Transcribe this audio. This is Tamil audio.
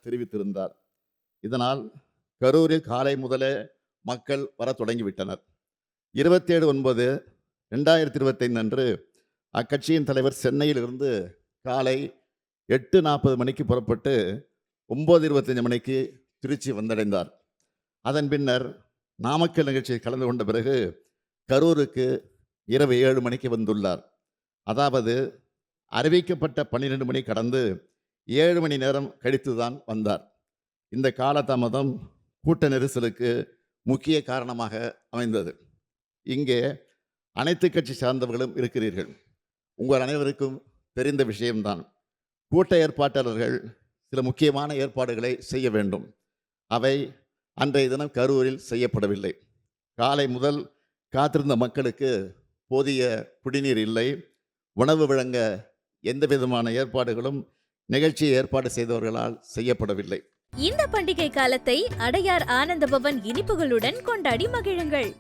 தெரிவித்திருந்தார். இதனால் கரூரில் காலை முதலே மக்கள் வர தொடங்கிவிட்டனர். 27/9/2025 அன்று அக்கட்சியின் தலைவர் சென்னையிலிருந்து காலை 8:40 மணிக்கு புறப்பட்டு 9:25 மணிக்கு திருச்சி வந்தடைந்தார். அதன் பின்னர் நாமக்கல் நிகழ்ச்சியில் கலந்து கொண்ட பிறகு கரூருக்கு இரவு 7 மணிக்கு வந்துள்ளார். அதாவது அறிவிக்கப்பட்ட 12 மணி கடந்து 7 மணி நேரம் கழித்துதான் வந்தார். இந்த காலதாமதம் கூட்ட நெரிசலுக்கு முக்கிய காரணமாக அமைந்தது. இங்கே அனைத்து கட்சி சார்ந்தவர்களும் இருக்கிறீர்கள். உங்கள் அனைவருக்கும் தெரிந்த விஷயம்தான். கூட்ட ஏற்பாட்டாளர்கள் சில முக்கியமான ஏற்பாடுகளை செய்ய வேண்டும். அவை அன்றைய தினம் கரூரில் செய்யப்படவில்லை. காலை முதல் காத்திருந்த மக்களுக்கு போதிய குடிநீர் இல்லை. உணவு வழங்க எந்த விதமான ஏற்பாடுகளும் நிகழ்ச்சியை ஏற்பாடு செய்தவர்களால் செய்யப்படவில்லை. இந்த பண்டிகை காலத்தை அடையார் ஆனந்த பவன் இனிப்புகளுடன் கொண்டாடி மகிழுங்கள்.